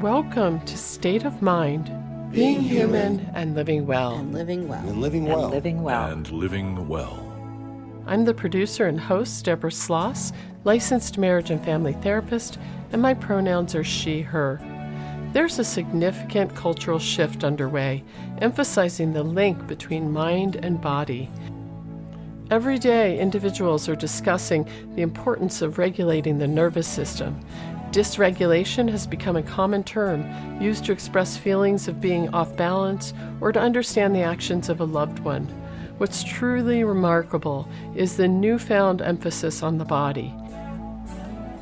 Welcome to State of Mind, being human and living well. And living well. And living well. And living well. And living well. I'm the producer and host, Deborah Sloss, licensed marriage and family therapist, and my pronouns are she, her. There's a significant cultural shift underway, emphasizing the link between mind and body. Every day, individuals are discussing the importance of regulating the nervous system. Dysregulation has become a common term used to express feelings of being off balance or to understand the actions of a loved one. What's truly remarkable is the newfound emphasis on the body.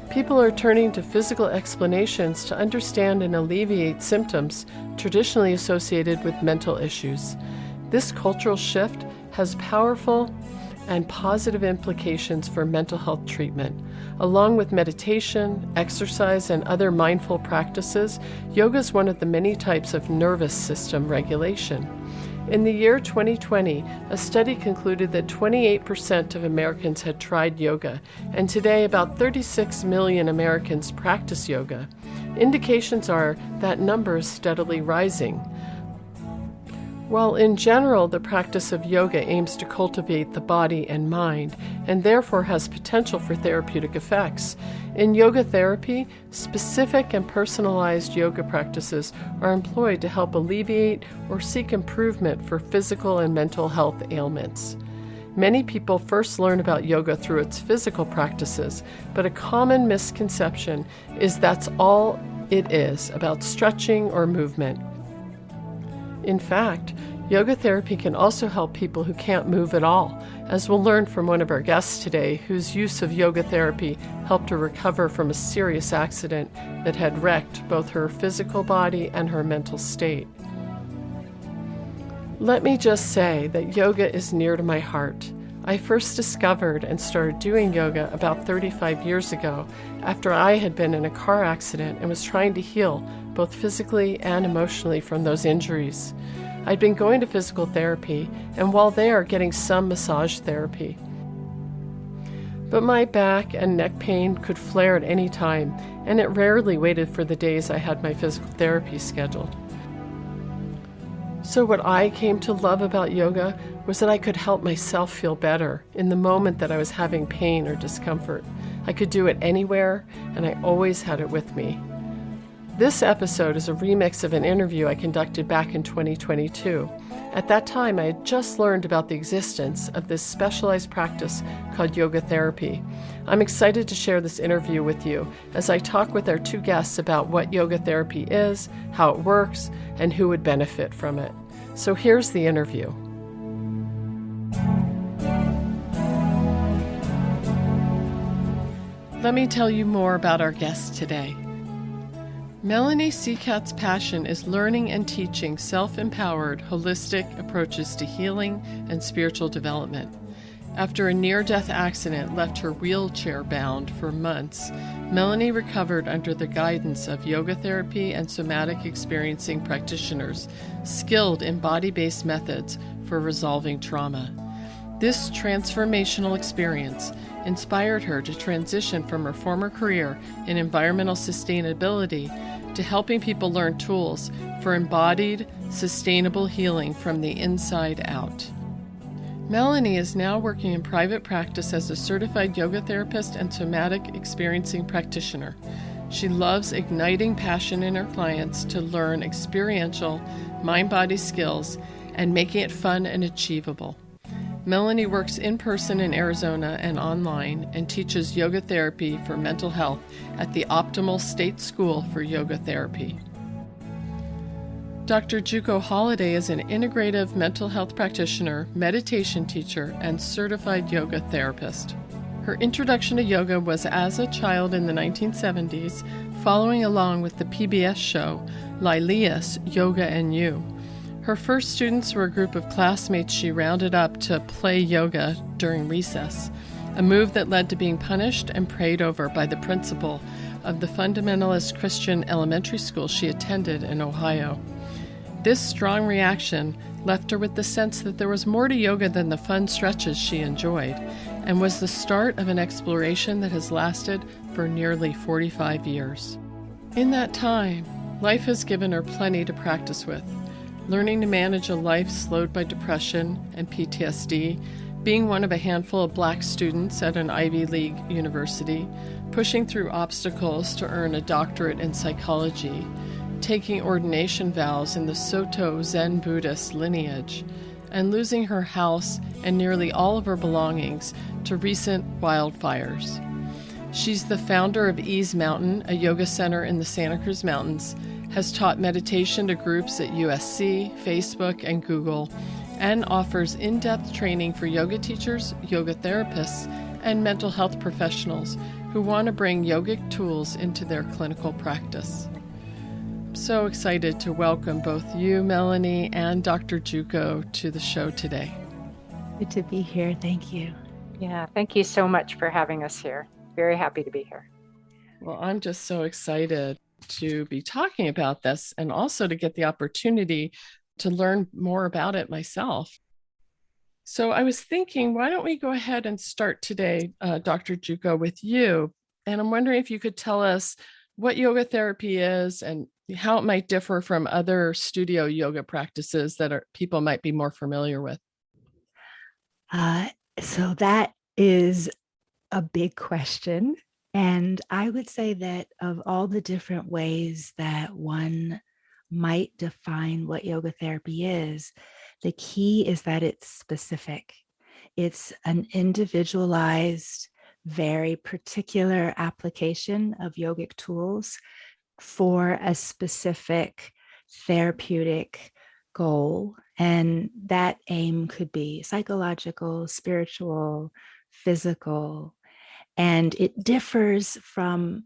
People are turning to physical explanations to understand and alleviate symptoms traditionally associated with mental issues. This cultural shift has powerful and positive implications for mental health treatment. Along with meditation, exercise, and other mindful practices, yoga is one of the many types of nervous system regulation. In the year 2020, a study concluded that 28% of Americans had tried yoga, and today about 36 million Americans practice yoga. Indications are that number is steadily rising. While in general the practice of yoga aims to cultivate the body and mind, and therefore has potential for therapeutic effects, in yoga therapy, specific and personalized yoga practices are employed to help alleviate or seek improvement for physical and mental health ailments. Many people first learn about yoga through its physical practices, but a common misconception is that's all it is about stretching or movement. In fact, yoga therapy can also help people who can't move at all, as we'll learn from one of our guests today, whose use of yoga therapy helped her recover from a serious accident that had wrecked both her physical body and her mental state. Let me just say that yoga is near to my heart. I first discovered and started doing yoga about 35 years ago after I had been in a car accident and was trying to heal both physically and emotionally from those injuries. I'd been going to physical therapy and while there getting some massage therapy. But my back and neck pain could flare at any time, and it rarely waited for the days I had my physical therapy scheduled. So what I came to love about yoga was that I could help myself feel better in the moment that I was having pain or discomfort. I could do it anywhere, and I always had it with me. This episode is a remix of an interview I conducted back in 2022. At that time, I had just learned about the existence of this specialized practice called yoga therapy. I'm excited to share this interview with you as I talk with our two guests about what yoga therapy is, how it works, and who would benefit from it. So here's the interview. Let me tell you more about our guest today. Melaney Seacat's passion is learning and teaching self-empowered, holistic approaches to healing and spiritual development. After a near-death accident left her wheelchair-bound for months, Melaney recovered under the guidance of yoga therapy and somatic experiencing practitioners, skilled in body-based methods for resolving trauma. This transformational experience inspired her to transition from her former career in environmental sustainability to helping people learn tools for embodied, sustainable healing from the inside out. Melaney is now working in private practice as a certified yoga therapist and somatic experiencing practitioner. She loves igniting passion in her clients to learn experiential mind-body skills and making it fun and achievable. Melaney works in person in Arizona and online and teaches yoga therapy for mental health at the Optimal State School for Yoga Therapy. Dr. Juko Holiday is an integrative mental health practitioner, meditation teacher, and certified yoga therapist. Her introduction to yoga was as a child in the 1970s, following along with the PBS show Lilia's Yoga and You. Her first students were a group of classmates she rounded up to play yoga during recess, a move that led to being punished and prayed over by the principal of the fundamentalist Christian elementary school she attended in Ohio. This strong reaction left her with the sense that there was more to yoga than the fun stretches she enjoyed, and was the start of an exploration that has lasted for nearly 45 years. In that time, Life has given her plenty to practice with. Learning to manage a life slowed by depression and PTSD, being one of a handful of Black students at an Ivy League university, pushing through obstacles to earn a doctorate in psychology, taking ordination vows in the Soto Zen Buddhist lineage, and losing her house and nearly all of her belongings to recent wildfires. She's the founder of Ease Mountain, a yoga center in the Santa Cruz Mountains, has taught meditation to groups at USC, Facebook, and Google, and offers in-depth training for yoga teachers, yoga therapists, and mental health professionals who want to bring yogic tools into their clinical practice. So excited to welcome both you, Melaney, and Dr. Juko to the show today. Good to be here. Thank you. Yeah, thank you so much for having us here. Very happy to be here. Well, I'm just so excited to be talking about this and also to get the opportunity to learn more about it myself. So I was thinking, why don't we go ahead and start today, Dr. Juko, with you? And I'm wondering if you could tell us what yoga therapy is and how it might differ from other studio yoga practices that people might be more familiar with. So that is a big question. And I would say that of all the different ways that one might define what yoga therapy is, the key is that it's specific. It's an individualized, very particular application of yogic tools for a specific therapeutic goal. And that aim could be psychological, spiritual, physical, and it differs from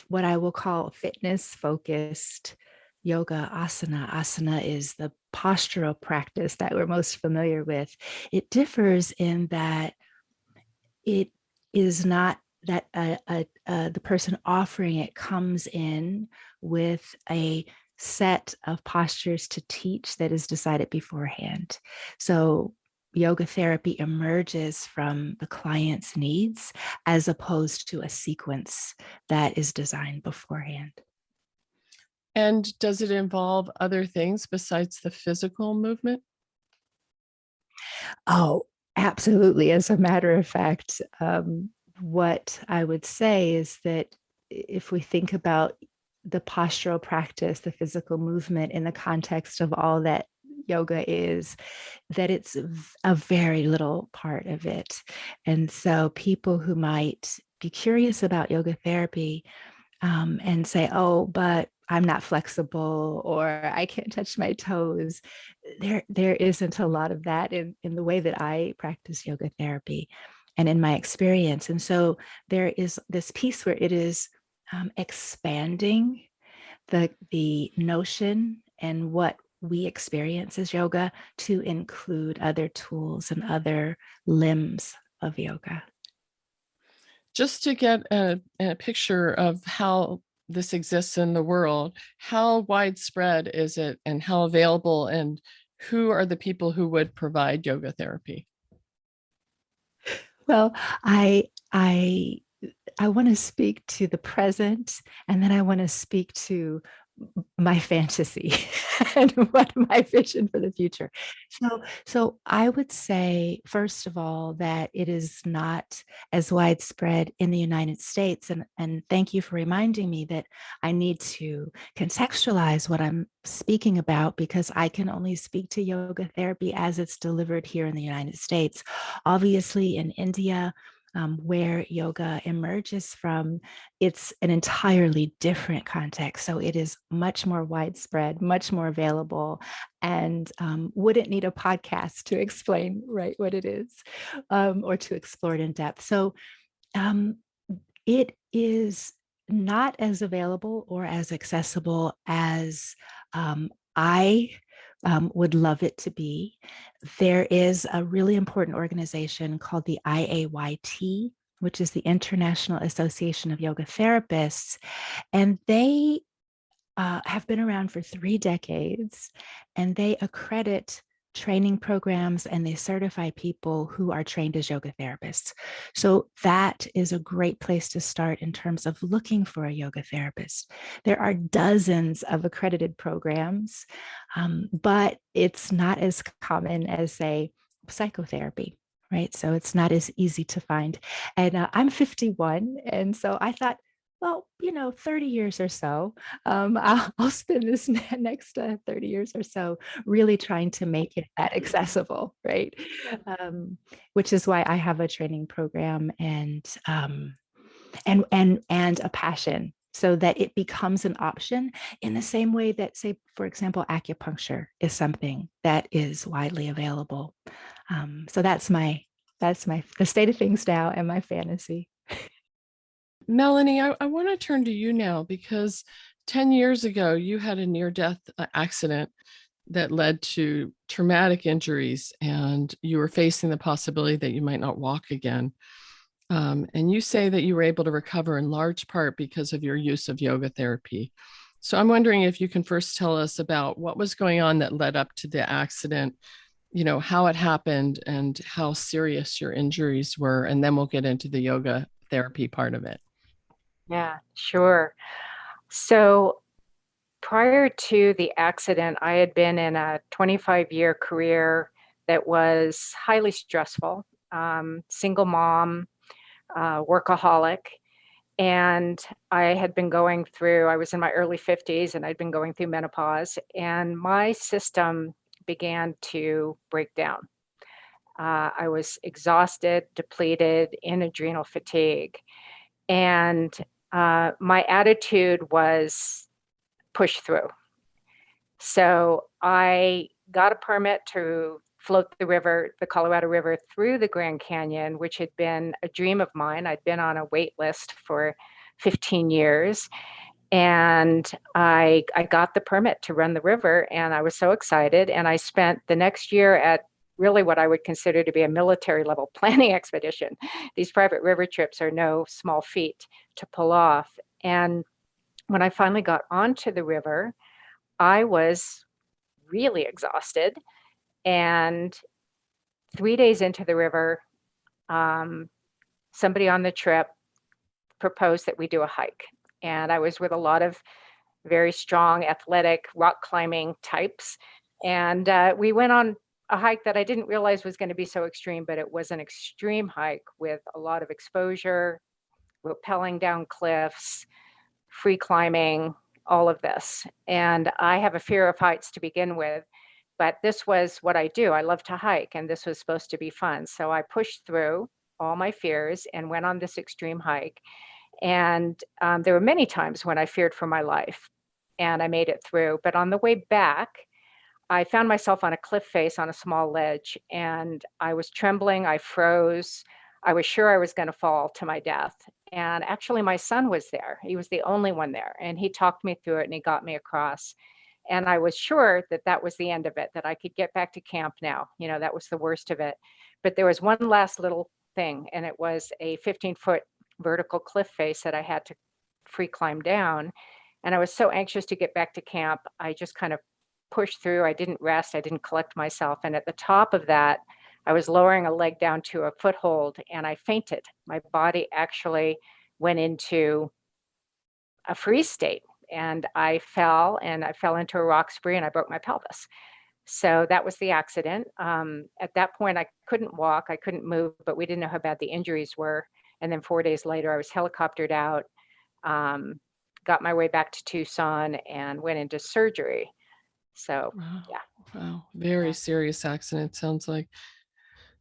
what I will call fitness-focused yoga asana. Asana is the postural practice that we're most familiar with. It differs in that it is not that the person offering it comes in with a set of postures to teach that is decided beforehand. So yoga therapy emerges from the client's needs as opposed to a sequence that is designed beforehand. And does it involve other things besides the physical movement? Oh, absolutely. As a matter of fact, what I would say is that if we think about the postural practice, the physical movement in the context of all that yoga is, that it's a very little part of it. And so people who might be curious about yoga therapy and say, oh, but I'm not flexible or I can't touch my toes. There isn't a lot of that in the way that I practice yoga therapy and in my experience. And so there is this piece where it is expanding the notion and what we experience as yoga to include other tools and other limbs of yoga. Just to get a picture of how this exists in the world, how widespread is it and how available, and who are the people who would provide yoga therapy? Well, I want to speak to the present, and then I want to speak to my fantasy and what my vision for the future. So I would say, first of all, that it is not as widespread in the United States. And thank you for reminding me that I need to contextualize what I'm speaking about, because I can only speak to yoga therapy as it's delivered here in the United States. Obviously, in India, where yoga emerges from, it's an entirely different context. So it is much more widespread, much more available, and wouldn't need a podcast to explain right what it is or to explore it in depth. So it is not as available or as accessible as I would love it to be. There is a really important organization called the IAYT, which is the International Association of Yoga Therapists, and they have been around for 3 decades, and they accredit training programs and they certify people who are trained as yoga therapists. So that is a great place to start in terms of looking for a yoga therapist. There are dozens of accredited programs, but it's not as common as, say, psychotherapy. Right. So it's not as easy to find. And I'm 51. And so I thought, well, 30 years or so, I'll spend this next 30 years or so really trying to make it that accessible, right? Which is why I have a training program and a passion so that it becomes an option in the same way that, say, for example, acupuncture is something that is widely available. So that's the state of things now and my fantasy. Melaney, I want to turn to you now because 10 years ago, you had a near-death accident that led to traumatic injuries, and you were facing the possibility that you might not walk again. And you say that you were able to recover in large part because of your use of yoga therapy. So I'm wondering if you can first tell us about what was going on that led up to the accident, how it happened and how serious your injuries were, and then we'll get into the yoga therapy part of it. Yeah, sure. So prior to the accident, I had been in a 25-year career that was highly stressful, single mom, workaholic. And I was in my early 50s and I'd been going through menopause, and my system began to break down. I was exhausted, depleted, in adrenal fatigue. And my attitude was push through. So I got a permit to float the Colorado River through the Grand Canyon, which had been a dream of mine. I'd been on a wait list for 15 years. And I got the permit to run the river, and I was so excited. And I spent the next year at really what I would consider to be a military level planning expedition. These private river trips are no small feat to pull off. And when I finally got onto the river, I was really exhausted. And 3 days into the river, somebody on the trip proposed that we do a hike. And I was with a lot of very strong, athletic, rock climbing types. And we went on a hike that I didn't realize was going to be so extreme, but it was an extreme hike with a lot of exposure, rappelling down cliffs, free climbing, all of this. And I have a fear of heights to begin with, but this was what I do. I love to hike, and this was supposed to be fun. So I pushed through all my fears and went on this extreme hike. And there were many times when I feared for my life, and I made it through. But on the way back, I found myself on a cliff face on a small ledge, and I was trembling. I froze. I was sure I was going to fall to my death. And actually, my son was there. He was the only one there, and he talked me through it, and he got me across. And I was sure that that was the end of it, that I could get back to camp now. That was the worst of it. But there was one last little thing, and it was a 15-foot vertical cliff face that I had to free climb down. And I was so anxious to get back to camp. I just kind of pushed through. I didn't rest. I didn't collect myself. And at the top of that, I was lowering a leg down to a foothold, and I fainted. My body actually went into a freeze state, and I fell into a rock spree, and I broke my pelvis. So that was the accident. At that point, I couldn't walk, I couldn't move, but we didn't know how bad the injuries were. And then 4 days later, I was helicoptered out, got my way back to Tucson, and went into surgery. So, Wow. yeah. Wow. Very serious accident, sounds like.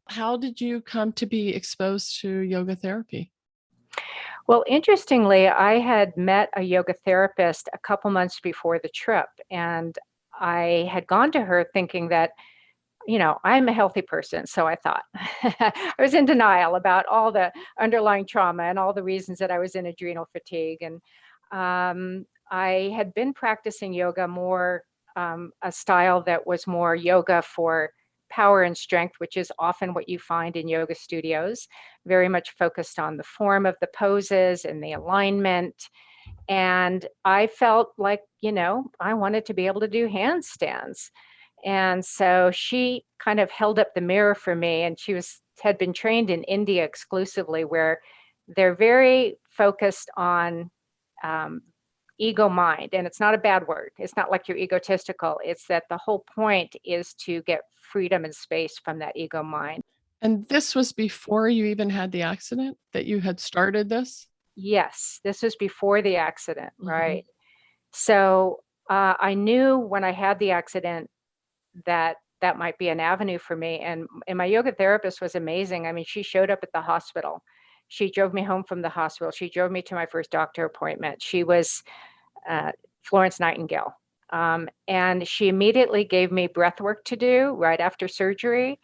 How did you come to be exposed to yoga therapy? Well, interestingly, I had met a yoga therapist a couple months before the trip, and I had gone to her thinking that, I'm a healthy person. So I thought I was in denial about all the underlying trauma and all the reasons that I was in adrenal fatigue. And I had been practicing yoga more, a style that was more yoga for power and strength, which is often what you find in yoga studios, very much focused on the form of the poses and the alignment. And I felt like, I wanted to be able to do handstands. And so she kind of held up the mirror for me, and had been trained in India exclusively, where they're very focused on ego mind. And it's not a bad word. It's not like you're egotistical. It's that the whole point is to get freedom and space from that ego mind. And this was before you even had the accident that you had started this? Yes, this was before the accident, Mhm. right? So I knew when I had the accident that that might be an avenue for me. And my yoga therapist was amazing. I mean, she showed up at the hospital. She drove me home from the hospital. She drove me to my first doctor appointment. She was Florence Nightingale. And she immediately gave me breath work to do right after surgery.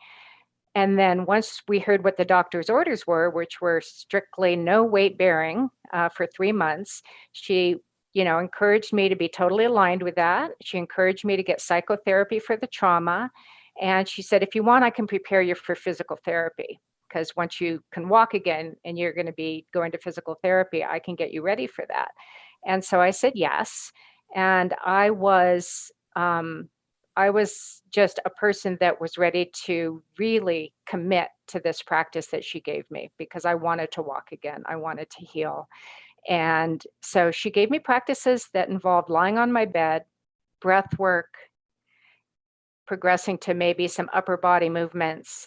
And then once we heard what the doctor's orders were, which were strictly no weight bearing for 3 months, she, encouraged me to be totally aligned with that. She encouraged me to get psychotherapy for the trauma. And she said, if you want, I can prepare you for physical therapy. Because once you can walk again and you're going to be going to physical therapy, I can get you ready for that. And so I said yes. And I was just a person that was ready to really commit to this practice that she gave me because I wanted to walk again. I wanted to heal. And so she gave me practices that involved lying on my bed, breath work, progressing to maybe some upper body movements,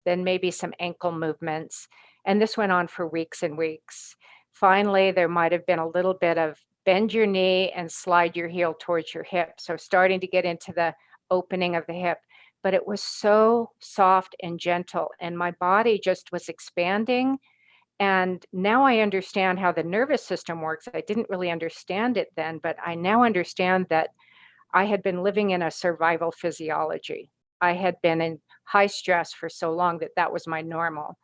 then maybe some ankle movements. And this went on for weeks and weeks. Finally, there might have been a little bit of bend your knee and slide your heel towards your hip. So starting to get into the opening of the hip, but it was so soft and gentle, and my body just was expanding. And now I understand how the nervous system works. I didn't really understand it then, but I now understand that I had been living in a survival physiology. I had been in high stress for so long that that was my normal.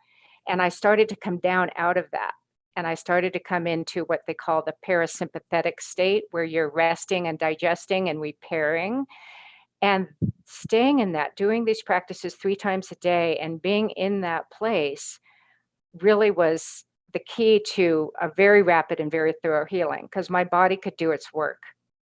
And I started to come down out of that. And I started to come into what they call the parasympathetic state, where you're resting and digesting and repairing. And staying in that, doing these practices 3 times a day and being in that place really was the key to a very rapid and very thorough healing because my body could do its work.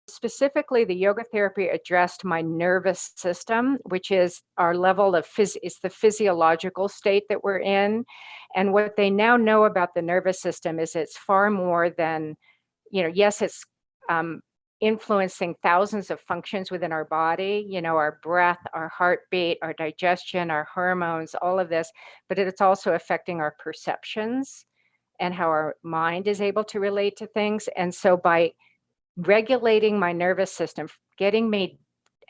Specifically, the yoga therapy addressed my nervous system, which is our level of is the physiological state that we're in. And what they now know about the nervous system is it's far more than, yes, it's influencing thousands of functions within our body, our breath, our heartbeat, our digestion, our hormones, all of this, but it's also affecting our perceptions and how our mind is able to relate to things. And so by regulating my nervous system, getting me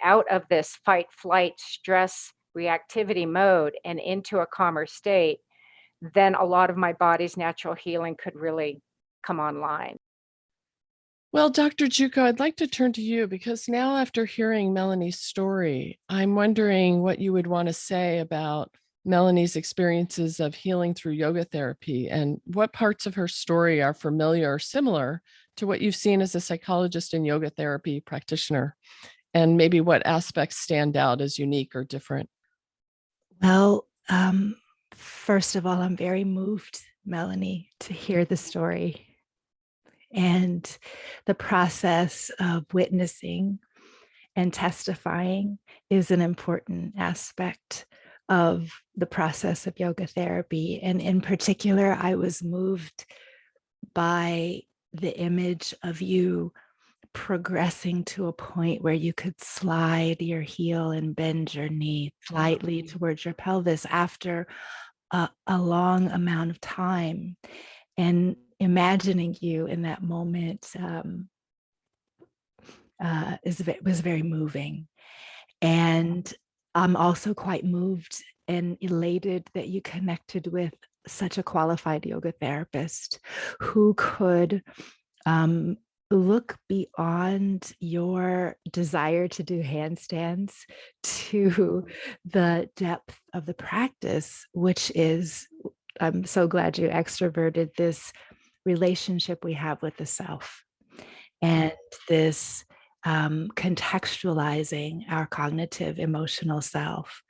out of this fight, flight, stress, reactivity mode and into a calmer state, then a lot of my body's natural healing could really come online. Well, Dr. Juko, I'd like to turn to you because now, after hearing Melanie's story, I'm wondering what you would want to say about Melanie's experiences of healing through yoga therapy and what parts of her story are familiar or similar to what you've seen as a psychologist and yoga therapy practitioner, and maybe what aspects stand out as unique or different. Well, first of all, I'm very moved, Melaney, to hear the story. And the process of witnessing and testifying is an important aspect of the process of yoga therapy. And in particular, I was moved by the image of you progressing to a point where you could slide your heel and bend your knee slightly towards your pelvis after a long amount of time. And imagining you in that moment was very moving. And I'm also quite moved and elated that you connected with such a qualified yoga therapist who could look beyond your desire to do handstands to the depth of the practice, which is, I'm so glad you extroverted this relationship we have with the self and this contextualizing our cognitive emotional self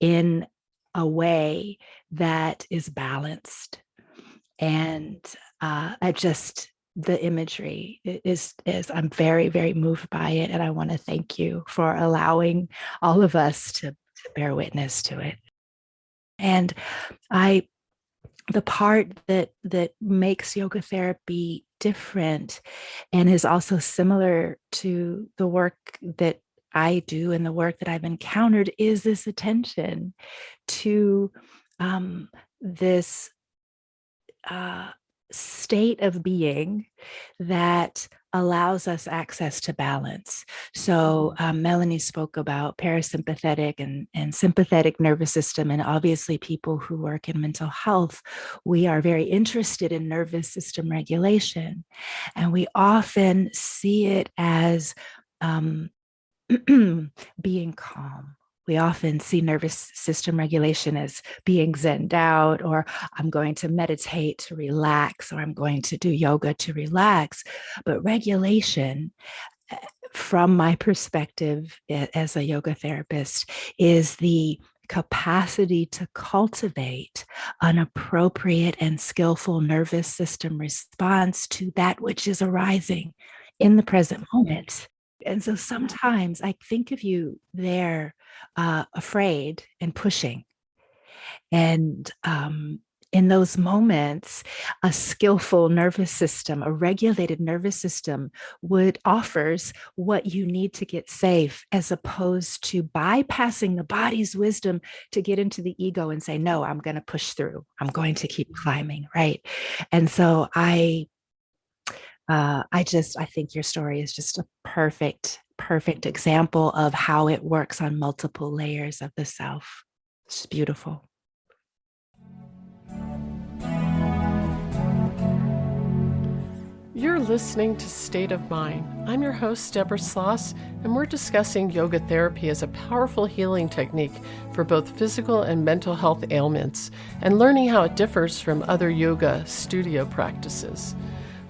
in a way that is balanced. And I just the imagery is I'm very, very moved by it. And I want to thank you for allowing all of us to bear witness to it. And the part that makes yoga therapy different and is also similar to the work that I do and the work that I've encountered is this attention to this state of being that allows us access to balance. So Melaney spoke about parasympathetic and sympathetic nervous system. And obviously people who work in mental health, we are very interested in nervous system regulation. And we often see it as being calm. We often see nervous system regulation as being zenned out, or I'm going to meditate to relax, or I'm going to do yoga to relax. But regulation, from my perspective as a yoga therapist, is the capacity to cultivate an appropriate and skillful nervous system response to that which is arising in the present moment. And so sometimes I think of you there afraid and pushing. And in those moments, a skillful nervous system, a regulated nervous system offers what you need to get safe, as opposed to bypassing the body's wisdom to get into the ego and say, no, I'm going to push through. I'm going to keep climbing, right? And so I think your story is just a perfect example of how it works on multiple layers of the self. It's beautiful. You're listening to State of Mind. I'm your host, Deborah Sloss, and we're discussing yoga therapy as a powerful healing technique for both physical and mental health ailments, and learning how it differs from other yoga studio practices.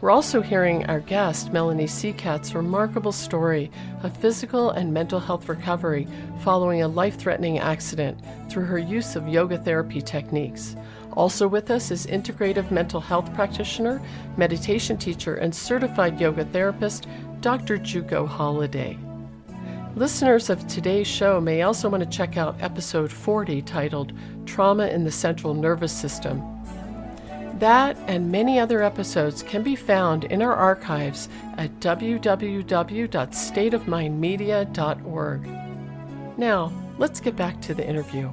We're also hearing our guest, Melaney Seacat's remarkable story of physical and mental health recovery following a life-threatening accident through her use of yoga therapy techniques. Also with us is integrative mental health practitioner, meditation teacher, and certified yoga therapist, Dr. Juko Holiday. Listeners of today's show may also want to check out episode 40 titled Trauma in the Central Nervous System. That and many other episodes can be found in our archives at www.stateofmindmedia.org. Now, let's get back to the interview.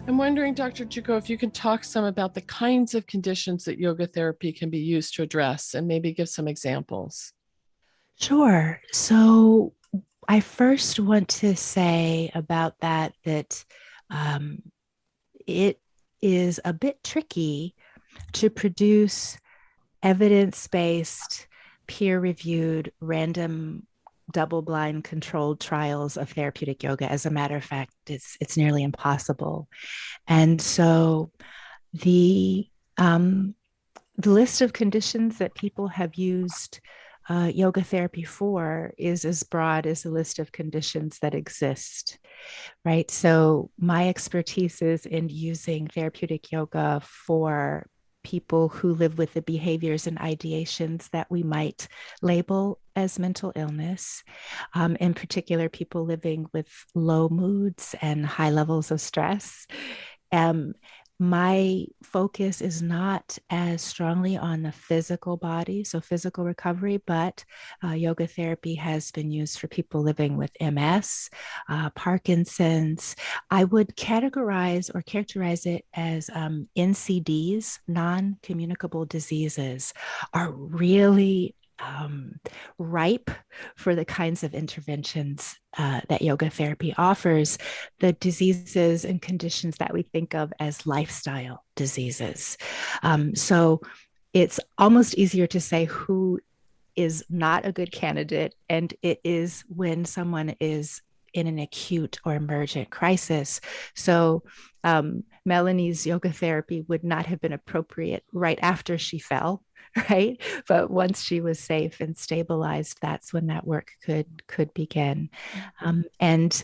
I'm wondering, Dr. Juko, if you can talk some about the kinds of conditions that yoga therapy can be used to address and maybe give some examples. Sure. So I first want to say about that it is a bit tricky to produce evidence-based, peer-reviewed, random, double-blind controlled trials of therapeutic yoga. As a matter of fact, it's nearly impossible. And so the list of conditions that people have used yoga therapy for is as broad as the list of conditions that exist, right? So my expertise is in using therapeutic yoga for people who live with the behaviors and ideations that we might label as mental illness, in particular, people living with low moods and high levels of stress. My focus is not as strongly on the physical body, so physical recovery, but yoga therapy has been used for people living with MS, Parkinson's. I would characterize it as NCDs, non-communicable diseases, are really ripe for the kinds of interventions that yoga therapy offers, the diseases and conditions that we think of as lifestyle diseases. So it's almost easier to say who is not a good candidate, and it is when someone is in an acute or emergent crisis. So Melaney's yoga therapy would not have been appropriate right after she fell, right? But once she was safe and stabilized, that's when that work could begin. And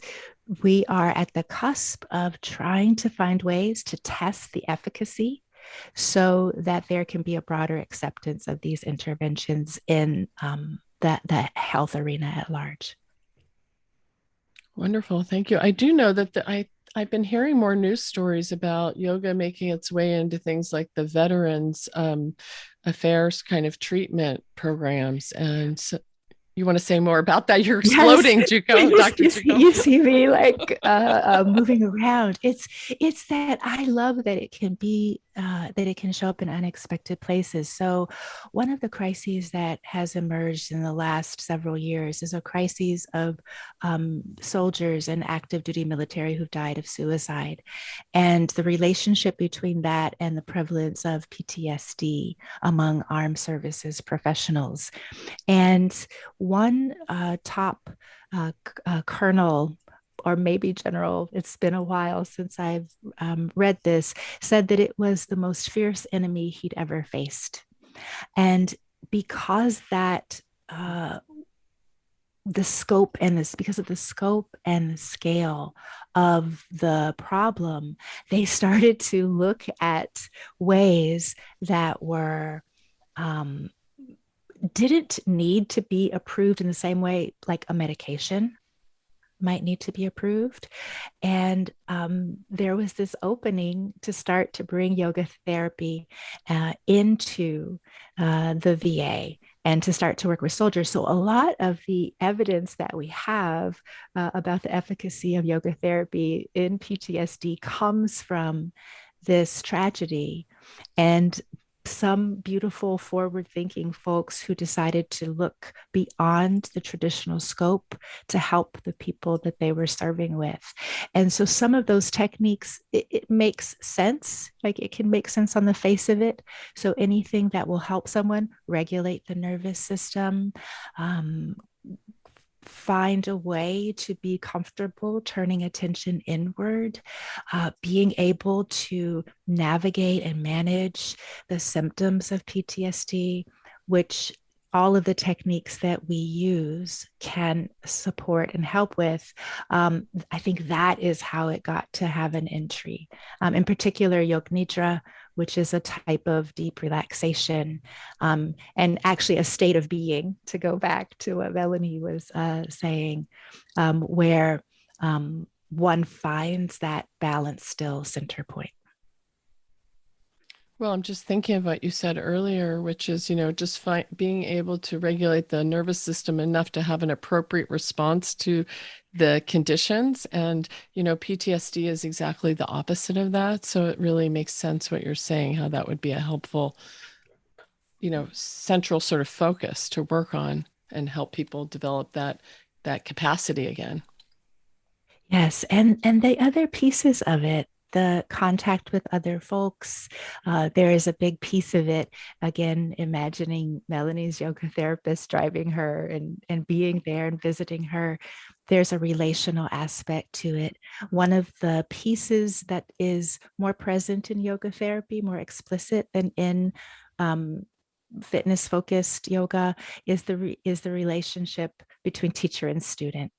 we are at the cusp of trying to find ways to test the efficacy so that there can be a broader acceptance of these interventions in the health arena at large. Wonderful. Thank you. I do know that I've been hearing more news stories about yoga making its way into things like the Veterans Affairs kind of treatment programs. And so, you want to say more about that? You're Yes, exploding, Juko, Dr. Juko. you see me like moving around. It's that I love that it can be that it can show up in unexpected places. So, one of the crises that has emerged in the last several years is a crisis of soldiers and active duty military who've died of suicide, and the relationship between that and the prevalence of PTSD among armed services professionals. And one top colonel, or maybe general, it's been a while since I've read this, said that it was the most fierce enemy he'd ever faced. And because that, the scope and this, because of the scope and the scale of the problem, they started to look at ways that were didn't need to be approved in the same way like a medication might need to be approved. And there was this opening to start to bring yoga therapy into the VA and to start to work with soldiers. So, a lot of the evidence that we have about the efficacy of yoga therapy in PTSD comes from this tragedy. And some beautiful forward thinking folks who decided to look beyond the traditional scope to help the people that they were serving with. And so some of those techniques, it makes sense, like it can make sense on the face of it. So anything that will help someone regulate the nervous system, find a way to be comfortable turning attention inward, being able to navigate and manage the symptoms of PTSD, which all of the techniques that we use can support and help with. I think that is how it got to have an entry. In particular, Yoga Nidra, which is a type of deep relaxation, and actually a state of being, to go back to what Melaney was saying, where one finds that balance still center point. Well, I'm just thinking of what you said earlier, which is, just being able to regulate the nervous system enough to have an appropriate response to the conditions. And, PTSD is exactly the opposite of that. So it really makes sense what you're saying, how that would be a helpful, central sort of focus to work on and help people develop that capacity again. Yes, and the other pieces of it, the contact with other folks, there is a big piece of it. Again, imagining Melaney's yoga therapist driving her and being there and visiting her. There's a relational aspect to it. One of the pieces that is more present in yoga therapy, more explicit than in fitness focused yoga, is the relationship between teacher and student.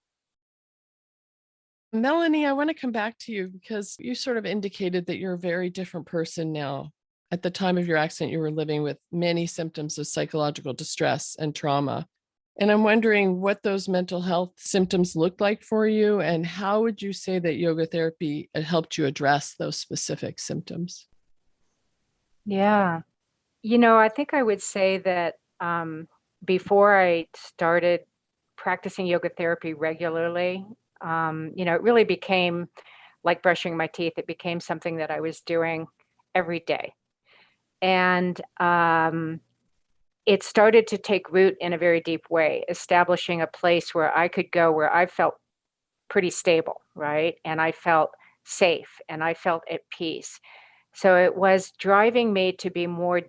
Melaney, I want to come back to you because you sort of indicated that you're a very different person now. At the time of your accident, you were living with many symptoms of psychological distress and trauma. And I'm wondering what those mental health symptoms looked like for you, and how would you say that yoga therapy helped you address those specific symptoms? Yeah. I think I would say that before I started practicing yoga therapy regularly, it really became like brushing my teeth. It became something that I was doing every day. And it started to take root in a very deep way, establishing a place where I could go where I felt pretty stable, right? And I felt safe and I felt at peace. So it was driving me to be more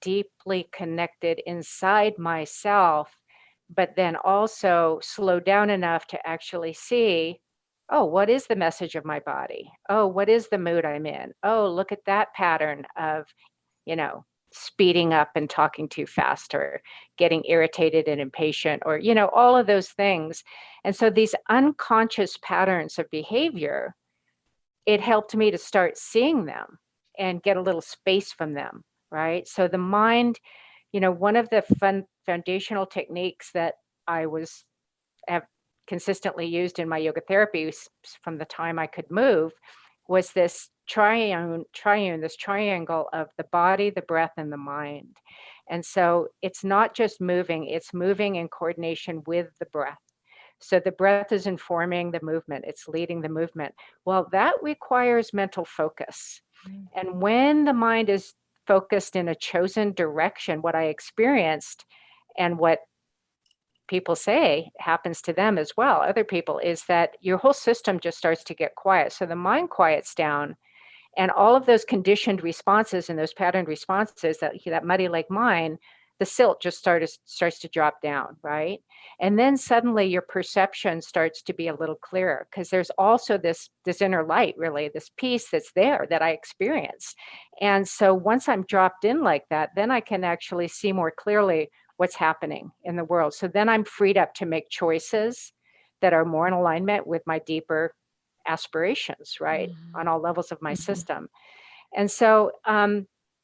deeply connected inside myself, but then also slow down enough to actually see, oh, what is the message of my body? Oh, what is the mood I'm in? Oh, look at that pattern of, speeding up and talking too fast, or getting irritated and impatient, or, all of those things. And so these unconscious patterns of behavior, it helped me to start seeing them and get a little space from them, right? So the mind, one of the foundational techniques that I have consistently used in my yoga therapy from the time I could move was this this triangle of the body, the breath, and the mind. And so it's not just moving, it's moving in coordination with the breath. So the breath is informing the movement, it's leading the movement. Well, that requires mental focus. And when the mind is focused in a chosen direction, what I experienced and what people say happens to them as well, other people, is that your whole system just starts to get quiet. So the mind quiets down, and all of those conditioned responses and those patterned responses, that muddy like mine, the silt just starts to drop down, right? And then suddenly your perception starts to be a little clearer, because there's also this inner light, really, this peace that's there that I experience. And so once I'm dropped in like that, then I can actually see more clearly what's happening in the world. So then I'm freed up to make choices that are more in alignment with my deeper aspirations, right? On all levels of my system. And so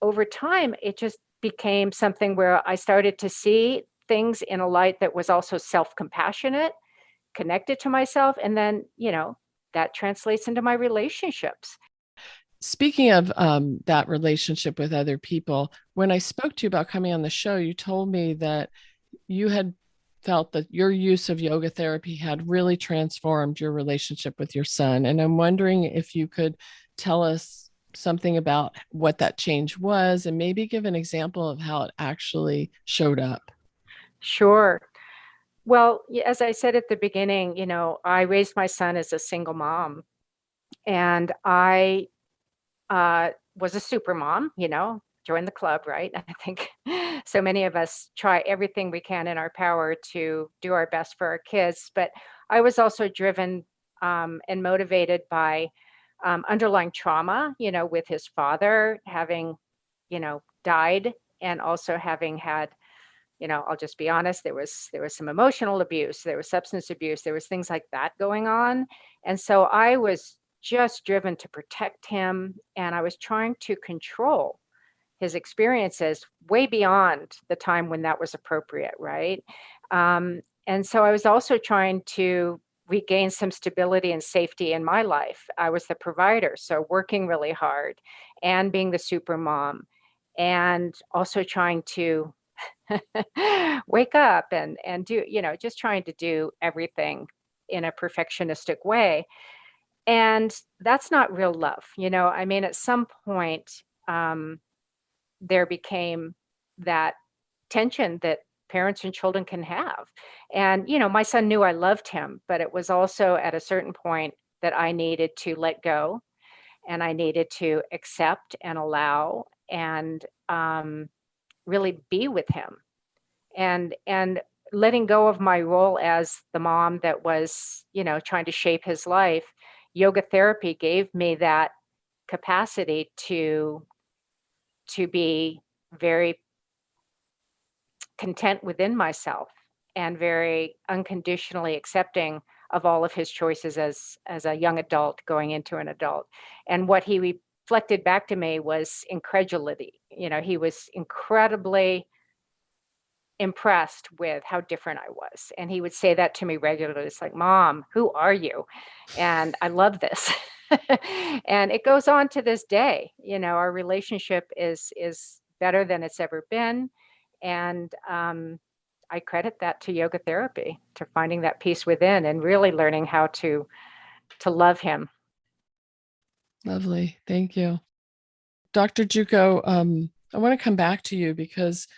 over time, it just became something where I started to see things in a light that was also self-compassionate, connected to myself. And then, that translates into my relationships. Speaking of that relationship with other people, when I spoke to you about coming on the show, you told me that you had felt that your use of yoga therapy had really transformed your relationship with your son. And I'm wondering if you could tell us something about what that change was, and maybe give an example of how it actually showed up. Sure. Well, as I said at the beginning, I raised my son as a single mom, and I was a super mom, join the club, right? I think so many of us try everything we can in our power to do our best for our kids. But I was also driven and motivated by underlying trauma, with his father having, died, and also having had, I'll just be honest, there was some emotional abuse, there was substance abuse, there was things like that going on. And so I was just driven to protect him, and I was trying to control his experiences way beyond the time when that was appropriate, right? And so I was also trying to regain some stability and safety in my life. I was the provider, so working really hard and being the super mom, and also trying to wake up and do, just trying to do everything in a perfectionistic way. And that's not real love. I mean, at some point, there became that tension that parents and children can have. And, my son knew I loved him, but it was also at a certain point that I needed to let go, and I needed to accept and allow, and really be with him. And letting go of my role as the mom that was, trying to shape his life. Yoga therapy gave me that capacity to be very content within myself, and very unconditionally accepting of all of his choices as a young adult going into an adult. And what he reflected back to me was incredulity. He was incredibly impressed with how different I was. And he would say that to me regularly. It's like, Mom, who are you? And I love this. And it goes on to this day. Our relationship is better than it's ever been. And I credit that to yoga therapy, to finding that peace within and really learning how to love him. Lovely. Thank you. Dr. Juko, I want to come back to you because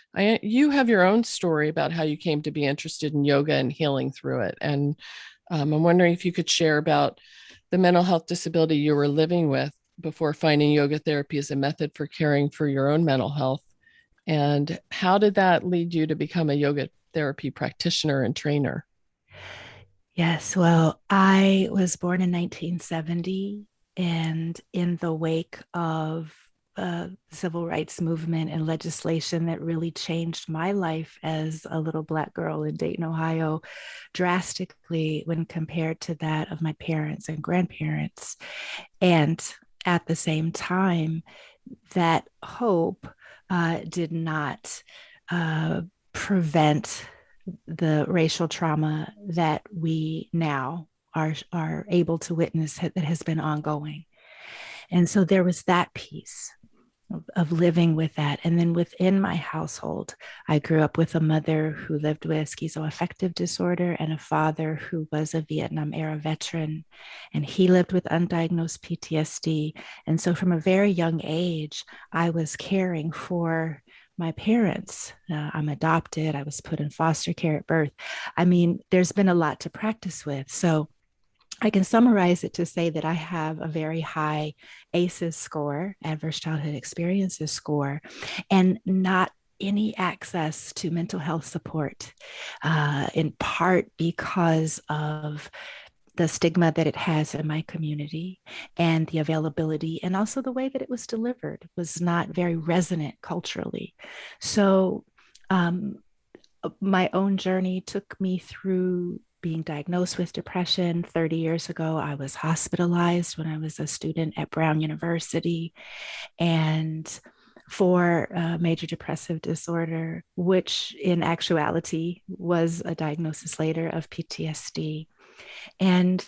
you have your own story about how you came to be interested in yoga and healing through it. And I'm wondering if you could share about the mental health disability you were living with before finding yoga therapy as a method for caring for your own mental health. And how did that lead you to become a yoga therapy practitioner and trainer? Yes, well, I was born in 1970, and in the wake of civil rights movement and legislation that really changed my life as a little Black girl in Dayton, Ohio, drastically when compared to that of my parents and grandparents. And at the same time, that hope did not prevent the racial trauma that we now are able to witness that has been ongoing. And so there was that piece of living with that. And then within my household, I grew up with a mother who lived with schizoaffective disorder and a father who was a Vietnam era veteran. And he lived with undiagnosed PTSD. And so from a very young age, I was caring for my parents. I'm adopted. I was put in foster care at birth. I mean, there's been a lot to practice with. So I can summarize it to say that I have a very high ACEs score, adverse childhood experiences score, and not any access to mental health support, in part because of the stigma that it has in my community and the availability, and also the way that it was delivered was not very resonant culturally. So my own journey took me through being diagnosed with depression. 30 years ago, I was hospitalized when I was a student at Brown University, and for major depressive disorder, which in actuality was a diagnosis later of PTSD. And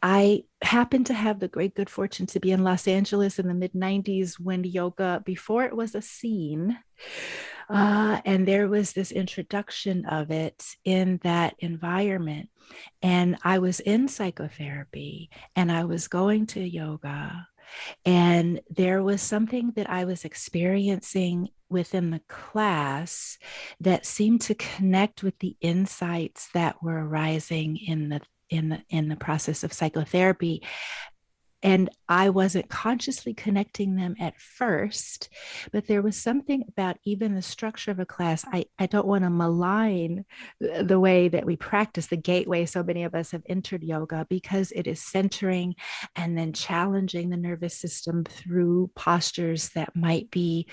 I happened to have the great good fortune to be in Los Angeles in the mid 90s when yoga, before it was a scene, and there was this introduction of it in that environment. And I was in psychotherapy and I was going to yoga. And there was something that I was experiencing within the class that seemed to connect with the insights that were arising in the process of psychotherapy. And I wasn't consciously connecting them at first, but there was something about even the structure of a class. I don't want to malign the way that we practice, the gateway so many of us have entered yoga, because it is centering and then challenging the nervous system through postures that might be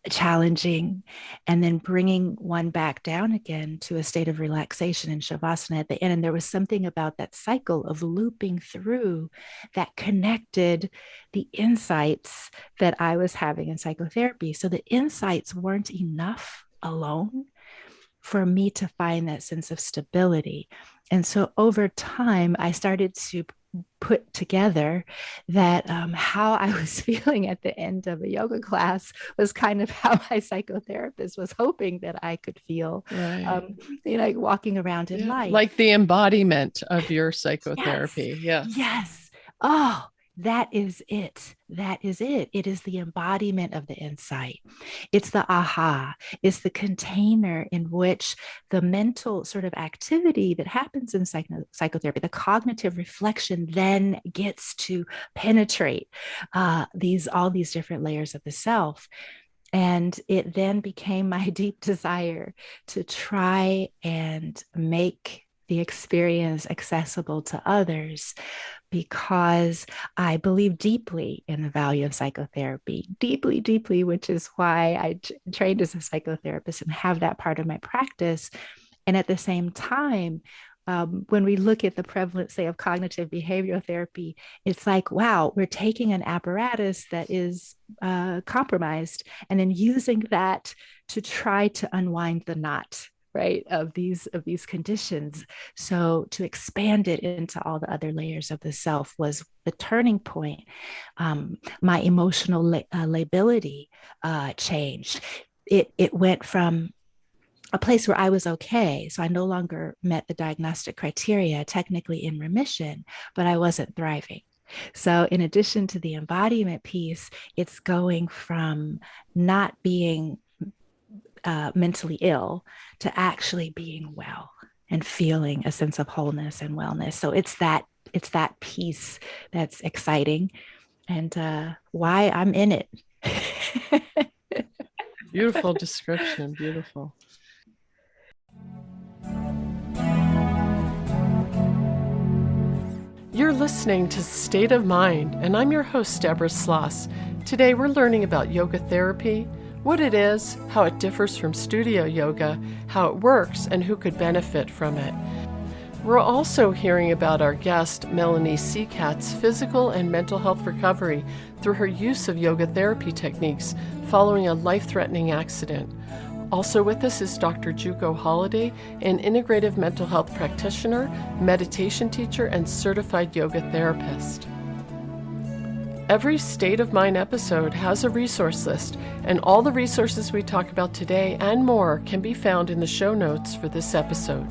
challenging, and then bringing one back down again to a state of relaxation in shavasana at the end. And there was something about that cycle of looping through that connected the insights that I was having in psychotherapy. So the insights weren't enough alone for me to find that sense of stability. And so over time, I started to put together that how I was feeling at the end of a yoga class was kind of how my psychotherapist was hoping that I could feel, right. Like walking around in life. Like the embodiment of your psychotherapy. Yes. Yes. Oh, that is it. That is it. It is the embodiment of the insight. It's the aha. It's the container in which the mental sort of activity that happens in psychotherapy, the cognitive reflection, then gets to penetrate all these different layers of the self. And it then became my deep desire to try and make the experience accessible to others, because I believe deeply in the value of psychotherapy, deeply, deeply, which is why I trained as a psychotherapist and have that part of my practice. And at the same time, when we look at the prevalence, say, of cognitive behavioral therapy, it's like, wow, we're taking an apparatus that is compromised and then using that to try to unwind the knot, right, of these conditions. So to expand it into all the other layers of the self was the turning point. My emotional lability changed. It went from a place where I was okay. So I no longer met the diagnostic criteria, technically in remission, but I wasn't thriving. So in addition to the embodiment piece, it's going from not being mentally ill to actually being well and feeling a sense of wholeness and wellness. So it's that piece that's exciting, and why I'm in it. Beautiful description. Beautiful. You're listening to State of Mind, and I'm your host, Deborah Sloss. Today we're learning about yoga therapy, what it is, how it differs from studio yoga, how it works, and who could benefit from it. We're also hearing about our guest, Melaney Seacat's physical and mental health recovery through her use of yoga therapy techniques following a life-threatening accident. Also with us is Dr. Juko Holiday, an integrative mental health practitioner, meditation teacher, and certified yoga therapist. Every State of Mind episode has a resource list, and all the resources we talk about today and more can be found in the show notes for this episode.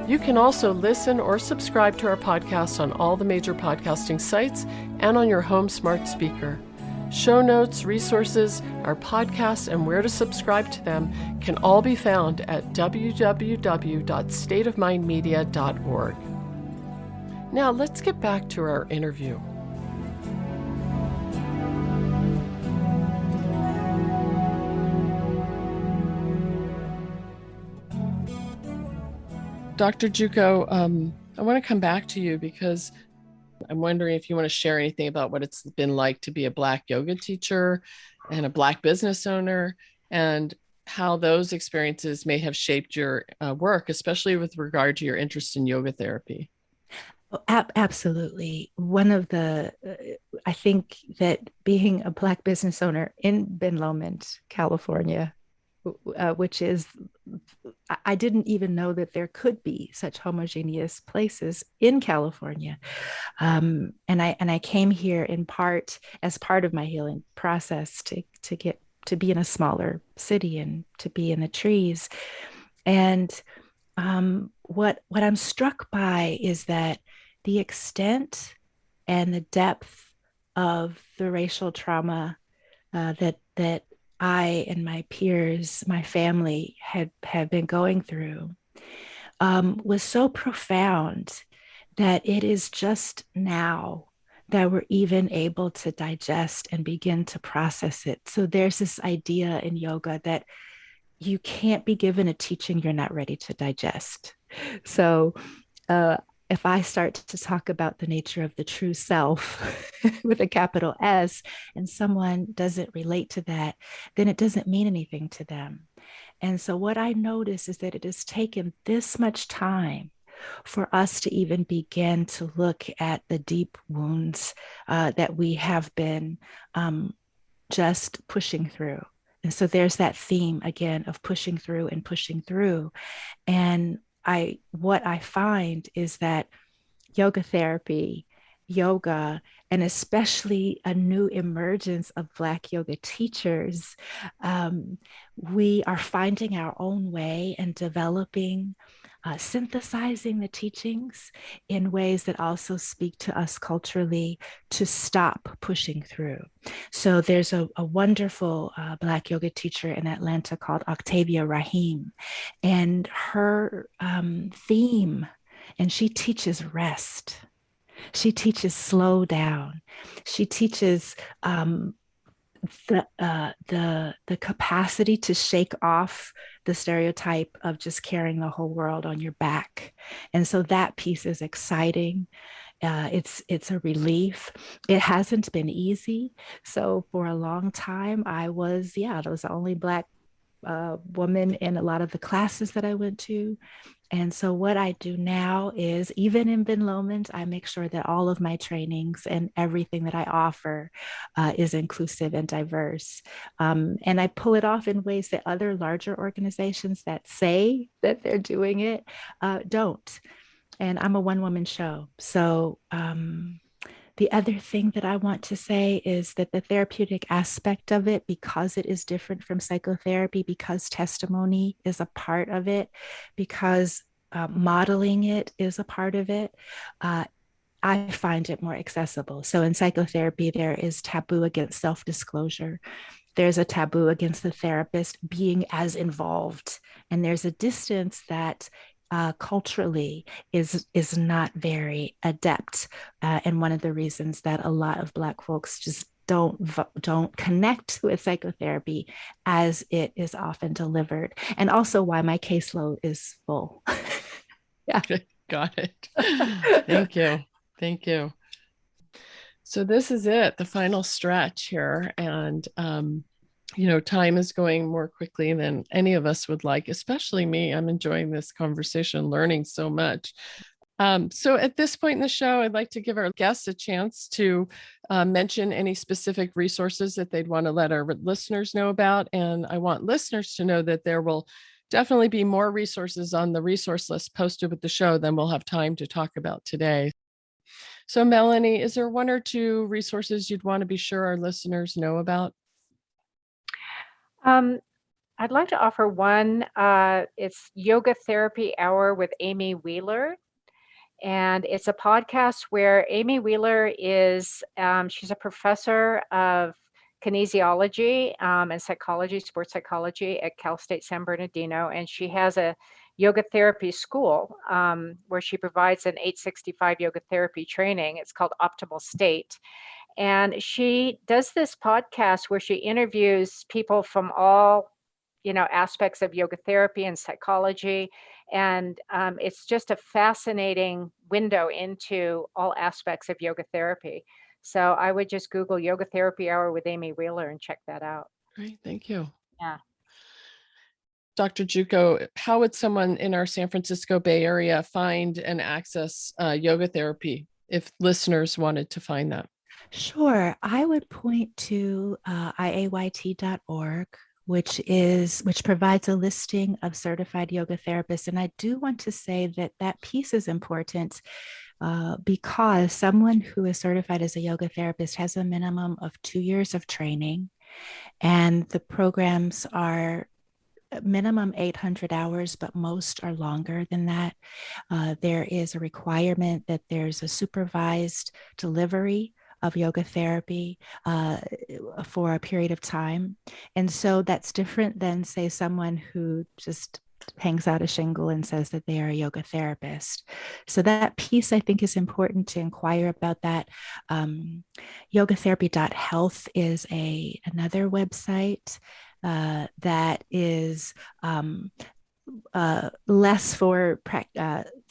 You can also listen or subscribe to our podcasts on all the major podcasting sites and on your home smart speaker. Show notes, resources, our podcasts, and where to subscribe to them can all be found at www.stateofmindmedia.org. Now let's get back to our interview. Dr. Juko, I want to come back to you because I'm wondering if you want to share anything about what it's been like to be a Black yoga teacher and a Black business owner, and how those experiences may have shaped your work, especially with regard to your interest in yoga therapy. Oh, absolutely. One of the, I think that being a Black business owner in Ben Lomond, California, which is, I didn't even know that there could be such homogeneous places in California. And I came here in part as part of my healing process to get to be in a smaller city and to be in the trees. And what I'm struck by is that the extent and the depth of the racial trauma that I and my peers, my family had been going through was so profound that it is just now that we're even able to digest and begin to process it. So there's this idea in yoga that you can't be given a teaching you're not ready to digest. So if I start to talk about the nature of the true self with a capital S, and someone doesn't relate to that, then it doesn't mean anything to them. And so what I notice is that it has taken this much time for us to even begin to look at the deep wounds that we have been just pushing through. And so there's that theme again of pushing through and pushing through. And what I find is that yoga therapy, yoga, and especially a new emergence of Black yoga teachers, we are finding our own way and developing, synthesizing the teachings in ways that also speak to us culturally to stop pushing through. So there's a wonderful Black yoga teacher in Atlanta called Octavia Rahim, and her theme, and she teaches rest. She teaches slow down. She teaches the capacity to shake off the stereotype of just carrying the whole world on your back. And so that piece is exciting. It's a relief. It hasn't been easy. So for a long time, I was the only Black woman in a lot of the classes that I went to. And so what I do now is, even in Ben Lomond, I make sure that all of my trainings and everything that I offer is inclusive and diverse. And I pull it off in ways that other larger organizations that say that they're doing it don't. And I'm a one-woman show. So the other thing that I want to say is that the therapeutic aspect of it, because it is different from psychotherapy, because testimony is a part of it, because modeling it is a part of it, I find it more accessible. So in psychotherapy, there is taboo against self-disclosure. There's a taboo against the therapist being as involved. And there's a distance that culturally is not very adept, and one of the reasons that a lot of Black folks just don't connect with psychotherapy as it is often delivered, and also why my caseload is full. Yeah, Got it. Thank you. Thank you. So this is it, the final stretch here. And, time is going more quickly than any of us would like, especially me. I'm enjoying this conversation, learning so much. So at this point in the show, I'd like to give our guests a chance to mention any specific resources that they'd want to let our listeners know about. And I want listeners to know that there will definitely be more resources on the resource list posted with the show than we'll have time to talk about today. So Melaney, is there one or two resources you'd want to be sure our listeners know about? I'd like to offer one. It's Yoga Therapy Hour with Amy Wheeler. And it's a podcast where Amy Wheeler is, she's a professor of kinesiology and psychology, sports psychology at Cal State San Bernardino. And she has a yoga therapy school where she provides an 865 yoga therapy training. It's called Optimal State. And she does this podcast where she interviews people from all aspects of yoga therapy and psychology. And it's just a fascinating window into all aspects of yoga therapy. So I would just Google Yoga Therapy Hour with Amy Wheeler and check that out. Great, thank you. Yeah. Dr. Juko, how would someone in our San Francisco Bay Area find and access yoga therapy if listeners wanted to find that? Sure. I would point to iayt.org, which provides a listing of certified yoga therapists. And I do want to say that piece is important because someone who is certified as a yoga therapist has a minimum of 2 years of training, and the programs are minimum 800 hours, but most are longer than that. There is a requirement that there's a supervised delivery of yoga therapy for a period of time. And so that's different than, say, someone who just hangs out a shingle and says that they are a yoga therapist. So that piece, I think, is important to inquire about that. Yogatherapy.health is another website that is less for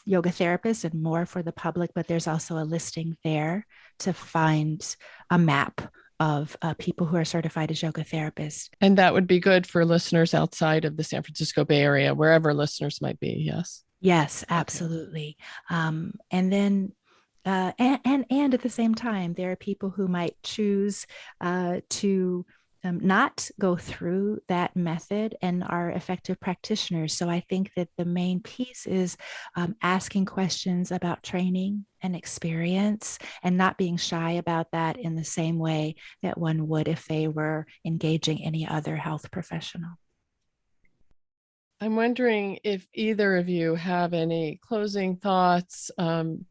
yoga therapists and more for the public, but there's also a listing there to find a map of people who are certified as yoga therapists. And that would be good for listeners outside of the San Francisco Bay Area, wherever listeners might be. Yes. Yes, absolutely. And then and at the same time, there are people who might choose to not go through that method and are effective practitioners. So I think that the main piece is asking questions about training and experience and not being shy about that in the same way that one would if they were engaging any other health professional. I'm wondering if either of you have any closing thoughts,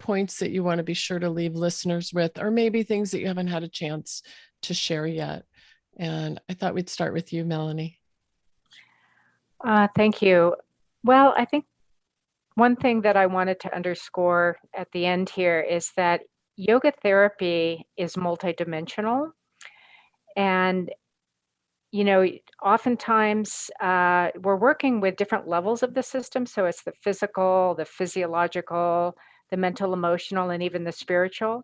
points that you want to be sure to leave listeners with, or maybe things that you haven't had a chance to share yet. And I thought we'd start with you, Melaney. Thank you. Well, I think one thing that I wanted to underscore at the end here is that yoga therapy is multidimensional. And, oftentimes we're working with different levels of the system. So it's the physical, the physiological, the mental, emotional, and even the spiritual.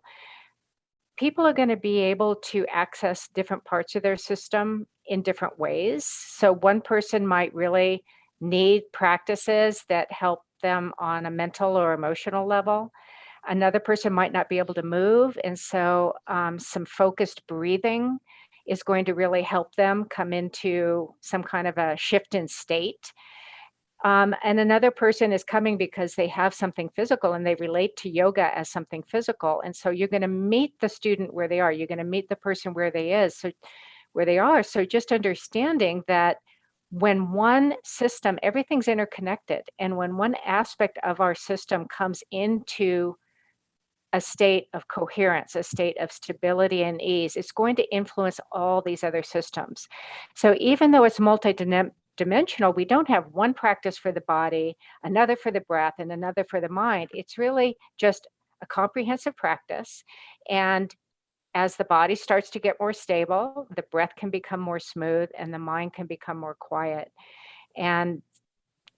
People are going to be able to access different parts of their system in different ways. So one person might really need practices that help them on a mental or emotional level. Another person might not be able to move. And so some focused breathing is going to really help them come into some kind of a shift in state. And another person is coming because they have something physical and they relate to yoga as something physical. And so you're going to meet the student where they are. You're going to meet the person where they are. So just understanding that when one system, everything's interconnected. And when one aspect of our system comes into a state of coherence, a state of stability and ease, it's going to influence all these other systems. So even though it's multidimensional, we don't have one practice for the body, another for the breath, and another for the mind. It's really just a comprehensive practice. And as the body starts to get more stable, the breath can become more smooth and the mind can become more quiet. And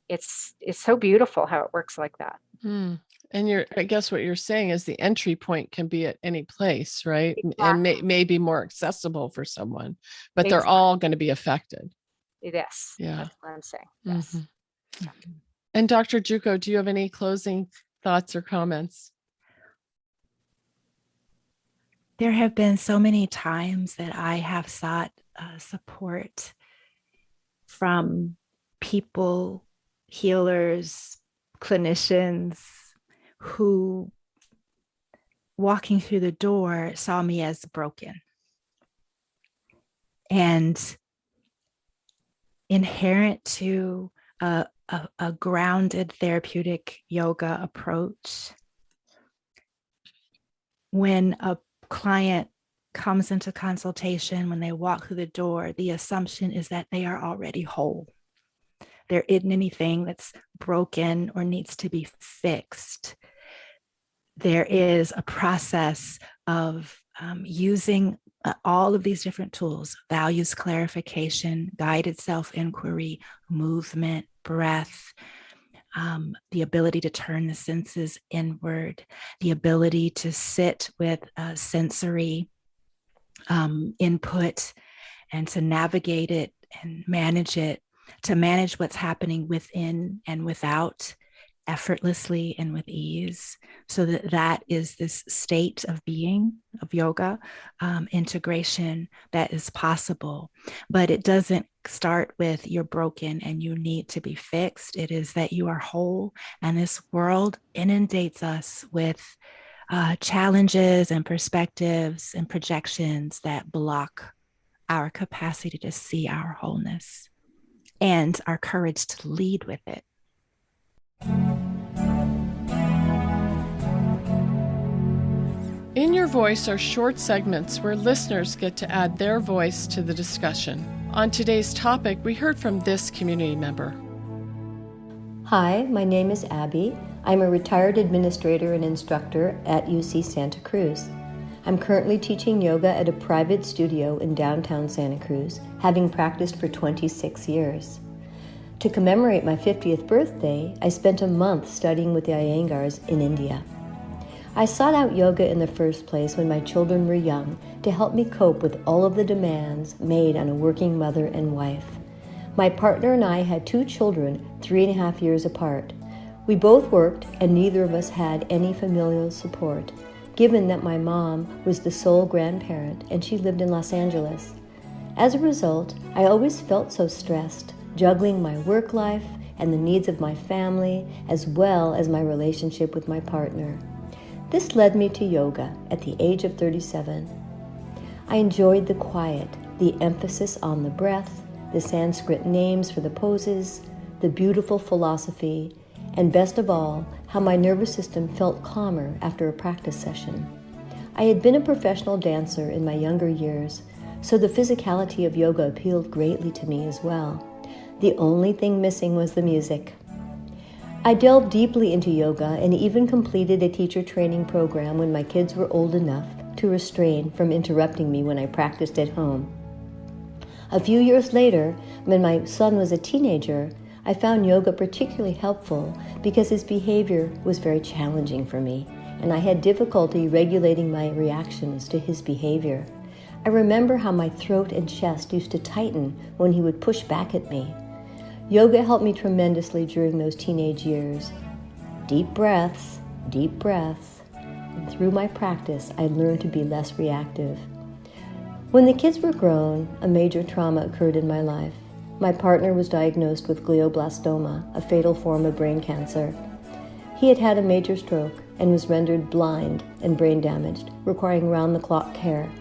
it's so beautiful how it works like that. And I guess what you're saying is the entry point can be at any place, right? And Exactly. may be more accessible for someone, but they're Exactly. all going to be affected. Yes. Yeah. That's what I'm saying. Yes. Mhm. And Dr. Juko, do you have any closing thoughts or comments? There have been so many times that I have sought support from people, healers, clinicians who, walking through the door, saw me as broken. And inherent to a grounded therapeutic yoga approach, when a client comes into consultation, when they walk through the door, the assumption is that they are already whole. There isn't anything that's broken or needs to be fixed. There is a process of using all of these different tools: values clarification, guided self-inquiry, movement, breath, the ability to turn the senses inward, the ability to sit with sensory input and to navigate it and manage it, to manage what's happening within and without effortlessly and with ease. So that is this state of being, of yoga, integration that is possible. But it doesn't start with you're broken and you need to be fixed. It is that you are whole, and this world inundates us with challenges and perspectives and projections that block our capacity to see our wholeness and our courage to lead with it. In Your Voice are short segments where listeners get to add their voice to the discussion. On today's topic, we heard from this community member. Hi, my name is Abby. I'm a retired administrator and instructor at UC Santa Cruz. I'm currently teaching yoga at a private studio in downtown Santa Cruz, having practiced for 26 years. To commemorate my 50th birthday, I spent a month studying with the Iyengars in India. I sought out yoga in the first place when my children were young to help me cope with all of the demands made on a working mother and wife. My partner and I had 2 children 3.5 years apart. We both worked and neither of us had any familial support, given that my mom was the sole grandparent and she lived in Los Angeles. As a result, I always felt so stressed, juggling my work life and the needs of my family, as well as my relationship with my partner. This led me to yoga at the age of 37. I enjoyed the quiet, the emphasis on the breath, the Sanskrit names for the poses, the beautiful philosophy, and best of all, how my nervous system felt calmer after a practice session. I had been a professional dancer in my younger years, so the physicality of yoga appealed greatly to me as well. The only thing missing was the music. I delved deeply into yoga and even completed a teacher training program when my kids were old enough to restrain from interrupting me when I practiced at home. A few years later, when my son was a teenager, I found yoga particularly helpful because his behavior was very challenging for me, and I had difficulty regulating my reactions to his behavior. I remember how my throat and chest used to tighten when he would push back at me. Yoga helped me tremendously during those teenage years. Deep breaths, and through my practice, I learned to be less reactive. When the kids were grown, a major trauma occurred in my life. My partner was diagnosed with glioblastoma, a fatal form of brain cancer. He had had a major stroke and was rendered blind and brain damaged, requiring round-the-clock care.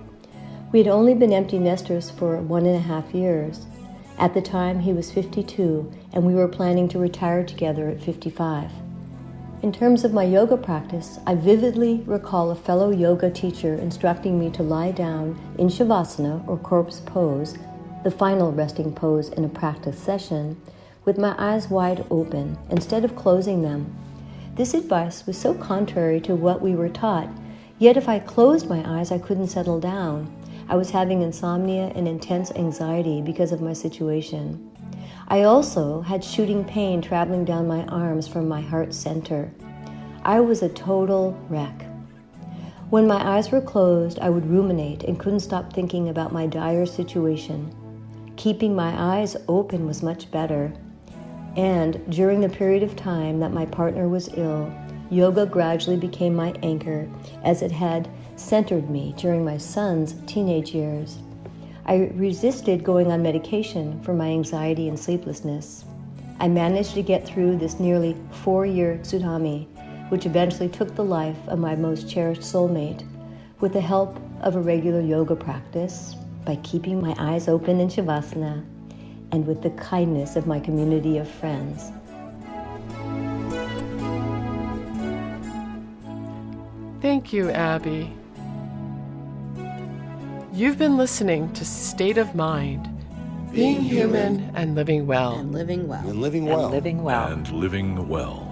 We had only been empty nesters for 1.5 years. At the time, he was 52, and we were planning to retire together at 55. In terms of my yoga practice, I vividly recall a fellow yoga teacher instructing me to lie down in Shavasana, or corpse pose, the final resting pose in a practice session, with my eyes wide open instead of closing them. This advice was so contrary to what we were taught, yet if I closed my eyes, I couldn't settle down. I was having insomnia and intense anxiety because of my situation. I also had shooting pain traveling down my arms from my heart center. I was a total wreck. When my eyes were closed, I would ruminate and couldn't stop thinking about my dire situation. Keeping my eyes open was much better. And during the period of time that my partner was ill, yoga gradually became my anchor as it had centered me during my son's teenage years. I resisted going on medication for my anxiety and sleeplessness. I managed to get through this nearly 4-year tsunami, which eventually took the life of my most cherished soulmate, with the help of a regular yoga practice, by keeping my eyes open in Shavasana, and with the kindness of my community of friends. Thank you, Abby. You've been listening to State of Mind, being human and living well. And living well. And living well. And living well. And living well.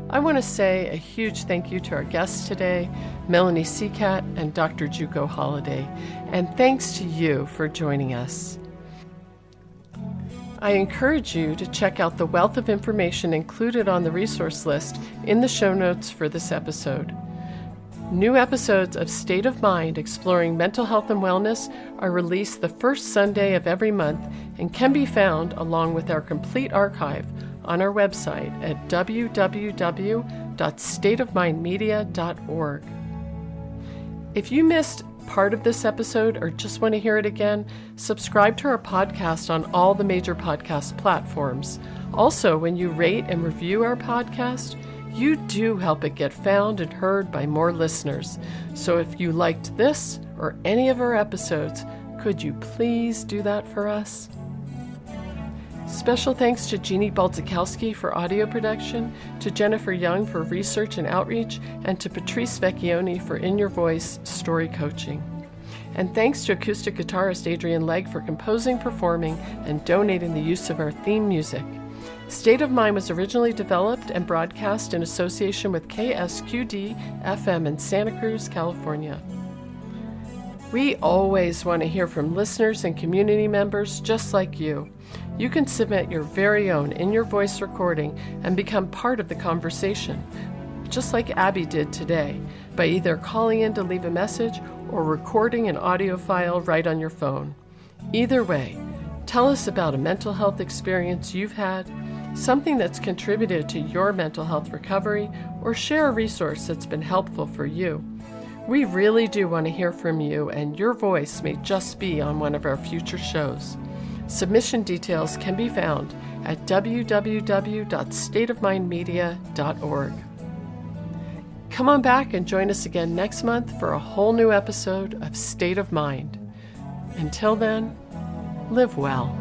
I want to say a huge thank you to our guests today, Melaney Seacat and Dr. Juko Holiday, and thanks to you for joining us. I encourage you to check out the wealth of information included on the resource list in the show notes for this episode. New episodes of State of Mind exploring mental health and wellness are released the first Sunday of every month and can be found along with our complete archive on our website at www.stateofmindmedia.org. If you missed part of this episode or just want to hear it again, subscribe to our podcast on all the major podcast platforms. Also, when you rate and review our podcast, you do help it get found and heard by more listeners. So if you liked this or any of our episodes, could you please do that for us? Special thanks to Jeannie Baldzikowski for audio production, to Jennifer Young for research and outreach, and to Patrice Vecchione for In Your Voice story coaching. And thanks to acoustic guitarist Adrian Legg for composing, performing, and donating the use of our theme music. State of Mind was originally developed and broadcast in association with KSQD-FM in Santa Cruz, California. We always want to hear from listeners and community members just like you. You can submit your very own In Your Voice recording and become part of the conversation, just like Abby did today, by either calling in to leave a message or recording an audio file right on your phone. Either way, tell us about a mental health experience you've had, something that's contributed to your mental health recovery, or share a resource that's been helpful for you. We really do want to hear from you, and your voice may just be on one of our future shows. Submission details can be found at www.stateofmindmedia.org. Come on back and join us again next month for a whole new episode of State of Mind. Until then, live well.